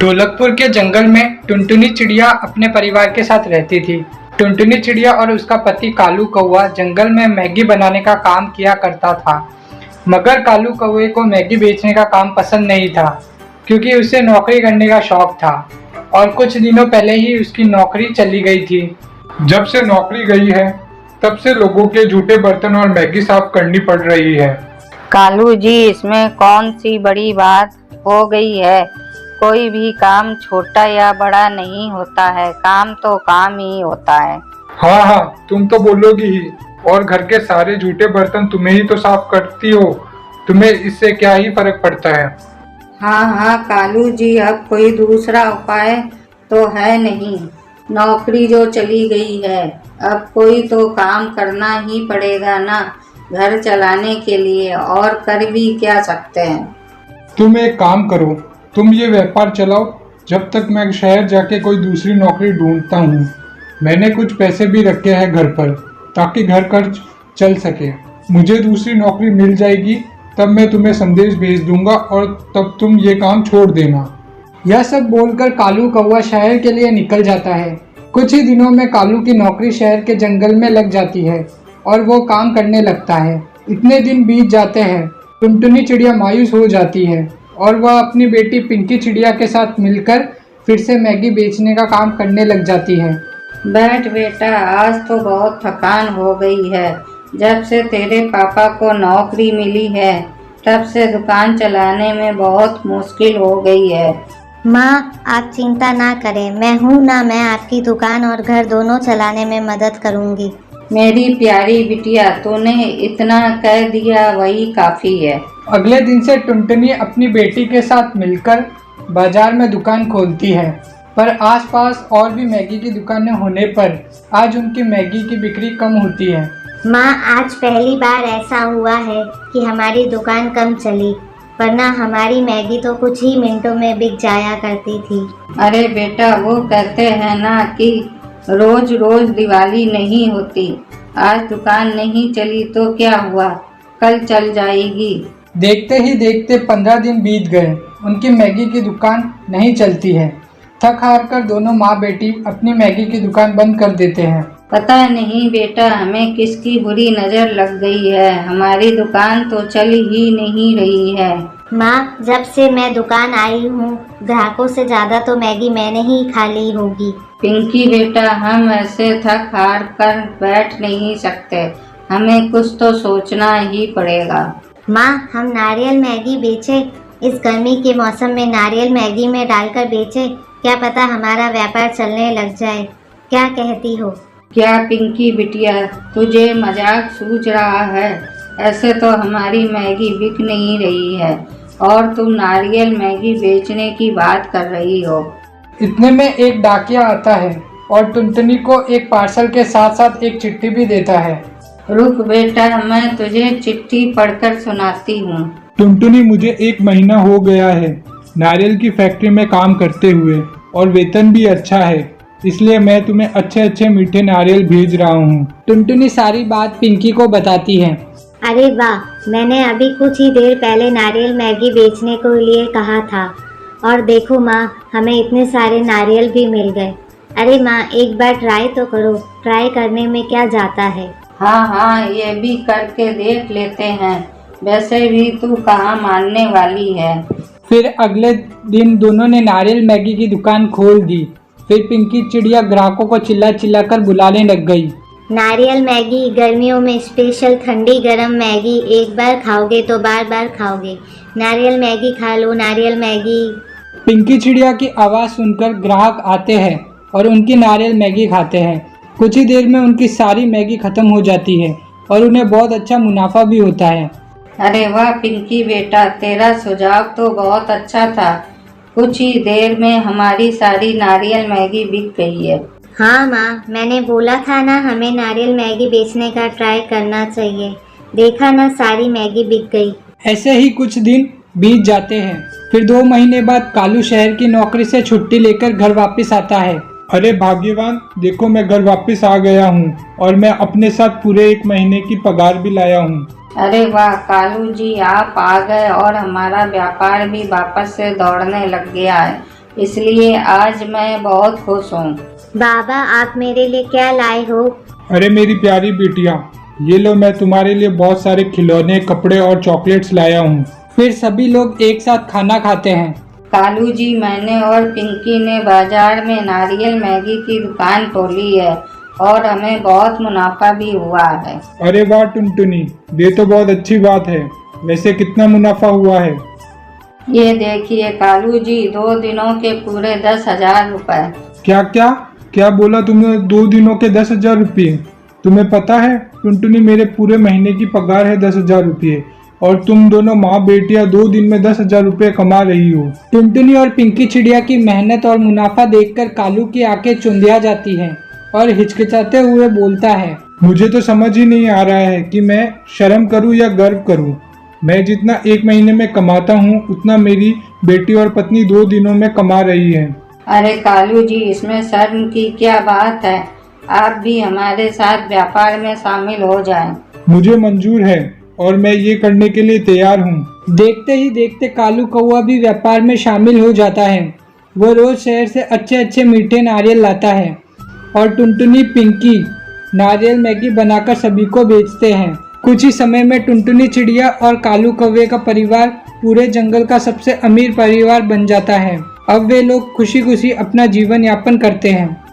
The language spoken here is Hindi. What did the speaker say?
ढोलकपुर के जंगल में टुनटुनी चिड़िया अपने परिवार के साथ रहती थी। टुनटुनी चिड़िया और उसका पति कालू कौआ जंगल में मैगी बनाने का काम किया करता था। मगर कालू कौवे को मैगी बेचने का काम पसंद नहीं था, क्योंकि उसे नौकरी करने का शौक था और कुछ दिनों पहले ही उसकी नौकरी चली गई थी। जब से नौकरी गई है तब से लोगों के जूठे बर्तन और मैगी साफ करनी पड़ रही है। कालू जी, इसमें कौन सी बड़ी बात हो गई है? कोई भी काम छोटा या बड़ा नहीं होता है, काम तो काम ही होता है। हाँ हाँ, तुम तो बोलोगी ही, और घर के सारे जूठे बर्तन तुम्हें ही तो साफ करती हो, तुम्हें इससे क्या ही फर्क पड़ता है। हाँ हाँ कालू जी, अब कोई दूसरा उपाय तो है नहीं। नौकरी जो चली गई है, अब कोई तो काम करना ही पड़ेगा ना, घर चलाने के लिए, और कर भी क्या सकते हैं। तुम एक काम करो, तुम ये व्यापार चलाओ जब तक मैं शहर जाके कोई दूसरी नौकरी ढूंढता हूँ। मैंने कुछ पैसे भी रखे हैं घर पर, ताकि घर खर्च चल सके। मुझे दूसरी नौकरी मिल जाएगी तब मैं तुम्हें संदेश भेज दूंगा और तब तुम ये काम छोड़ देना। यह सब बोलकर कालू कौवा शहर के लिए निकल जाता है। कुछ ही दिनों में कालू की नौकरी शहर के जंगल में लग जाती है और वो काम करने लगता है। इतने दिन बीत जाते हैं, टुनटुनी चिड़िया मायूस हो जाती है और वह अपनी बेटी पिंकी चिड़िया के साथ मिलकर फिर से मैगी बेचने का काम करने लग जाती है। बैठ बेटा, आज तो बहुत थकान हो गई है। जब से तेरे पापा को नौकरी मिली है तब से दुकान चलाने में बहुत मुश्किल हो गई है। माँ, आप चिंता ना करें, मैं हूँ ना, मैं आपकी दुकान और घर दोनों चलाने में मदद करूँगी। मेरी प्यारी बिटिया, तूने इतना कह दिया वही काफ़ी है। अगले दिन से टुनटुनी अपनी बेटी के साथ मिलकर बाजार में दुकान खोलती है, पर आसपास और भी मैगी की दुकानें होने पर आज उनकी मैगी की बिक्री कम होती है। माँ, आज पहली बार ऐसा हुआ है कि हमारी दुकान कम चली, वरना हमारी मैगी तो कुछ ही मिनटों में बिक जाया करती थी। अरे बेटा, वो कहते हैं ना कि रोज रोज दिवाली नहीं होती। आज दुकान नहीं चली तो क्या हुआ, कल चल जाएगी। देखते ही देखते 15 दिन बीत गए, उनकी मैगी की दुकान नहीं चलती है। थक हार कर दोनों माँ बेटी अपनी मैगी की दुकान बंद कर देते हैं। पता नहीं बेटा, हमें किसकी बुरी नज़र लग गई है, हमारी दुकान तो चल ही नहीं रही है। माँ, जब से मैं दुकान आई हूँ, ग्राहकों से ज़्यादा तो मैगी मैंने ही खा ली होगी। पिंकी बेटा, हम ऐसे थक हार कर बैठ नहीं सकते, हमें कुछ तो सोचना ही पड़ेगा। माँ, हम नारियल मैगी बेचे, इस गर्मी के मौसम में नारियल मैगी में डालकर बेचे, क्या पता हमारा व्यापार चलने लग जाए। क्या कहती हो? क्या पिंकी बिटिया, तुझे मजाक सूझ रहा है? ऐसे तो हमारी मैगी बिक नहीं रही है और तुम नारियल मैगी बेचने की बात कर रही हो। इतने में एक डाकिया आता है और टुनटुनी को एक पार्सल के साथ साथ एक चिट्ठी भी देता है। रुक बेटा, मैं तुझे चिट्ठी पढ़कर सुनाती हूँ। टुनटुनी, मुझे 1 महीना हो गया है नारियल की फैक्ट्री में काम करते हुए, और वेतन भी अच्छा है, इसलिए मैं तुम्हें अच्छे अच्छे मीठे नारियल भेज रहा हूँ। टुनटुनी सारी बात पिंकी को बताती है। अरे वाह, मैंने अभी कुछ ही देर पहले नारियल मैगी बेचने के लिए कहा था, और देखो माँ, हमें इतने सारे नारियल भी मिल गए। अरे माँ, एक बार ट्राई तो करो, ट्राई करने में क्या जाता है। हाँ हाँ, ये भी करके देख लेते हैं, वैसे भी तू कहाँ मानने वाली है। फिर अगले दिन दोनों ने नारियल मैगी की दुकान खोल दी। फिर पिंकी चिड़िया ग्राहकों को चिल्ला चिल्ला कर बुलाने लग गई। नारियल मैगी, गर्मियों में स्पेशल ठंडी गरम मैगी, एक बार खाओगे तो बार बार खाओगे। नारियल मैगी खा लो, नारियल मैगी। पिंकी चिड़िया की आवाज़ सुनकर ग्राहक आते हैं और उनकी नारियल मैगी खाते हैं। कुछ ही देर में उनकी सारी मैगी खत्म हो जाती है और उन्हें बहुत अच्छा मुनाफा भी होता है। अरे वाह पिंकी बेटा, तेरा सुझाव तो बहुत अच्छा था। कुछ ही देर में हमारी सारी नारियल मैगी बिक गई है। हाँ माँ, मैंने बोला था ना, हमें नारियल मैगी बेचने का ट्राई करना चाहिए। देखा ना, सारी मैगी बिक गई। ऐसे ही कुछ दिन बीत जाते हैं। फिर 2 महीने बाद कालू शहर की नौकरी से छुट्टी लेकर घर वापस आता है। अरे भाग्यवान, देखो मैं घर वापस आ गया हूँ और मैं अपने साथ पूरे 1 महीने की पगार भी लाया हूँ। अरे वाह कालू जी, आप आ गए और हमारा व्यापार भी वापस से दौड़ने लग गया है। इसलिए आज मैं बहुत खुश हूँ। बाबा, आप मेरे लिए क्या लाए हो? अरे मेरी प्यारी बिटिया, ये लो, मैं तुम्हारे लिए बहुत सारे खिलौने, कपड़े और चॉकलेट्स लाया हूँ। फिर सभी लोग एक साथ खाना खाते हैं। कालू जी, मैंने और पिंकी ने बाजार में नारियल मैगी की दुकान खोली है और हमें बहुत मुनाफा भी हुआ है। अरे वाह टुनटुनी, ये तो बहुत अच्छी बात है। वैसे कितना मुनाफा हुआ है? ये देखिए कालू जी, 2 दिनों के पूरे 10,000 रुपए। क्या क्या क्या बोला तुमने? 2 दिनों के 10,000 रुपये? तुम्हें पता है टुनटुनी, मेरे पूरे महीने की पगार है 10,000 रुपये, और तुम दोनों माँ बेटियां 2 दिन में 10,000 रुपये कमा रही हो। टुनटुनी और पिंकी चिड़िया की मेहनत और मुनाफा देखकर कालू की आंखें चुंधिया जाती हैं और हिचकिचाते हुए बोलता है, मुझे तो समझ ही नहीं आ रहा है कि मैं शर्म करूं या गर्व करूं। मैं जितना 1 महीने में कमाता हूं, उतना मेरी बेटी और पत्नी 2 दिनों में कमा रही है। अरे कालू जी, इसमें शर्म की क्या बात है? आप भी हमारे साथ व्यापार में शामिल हो जाएं। मुझे मंजूर है और मैं ये करने के लिए तैयार हूँ। देखते ही देखते कालू कौवा भी व्यापार में शामिल हो जाता है। वो रोज शहर से अच्छे अच्छे मीठे नारियल लाता है और टुनटुनी पिंकी नारियल मैगी बनाकर सभी को बेचते हैं। कुछ ही समय में टुनटुनी चिड़िया और कालू कौवे का परिवार पूरे जंगल का सबसे अमीर परिवार बन जाता है। अब वे लोग खुशी खुशी अपना जीवन यापन करते हैं।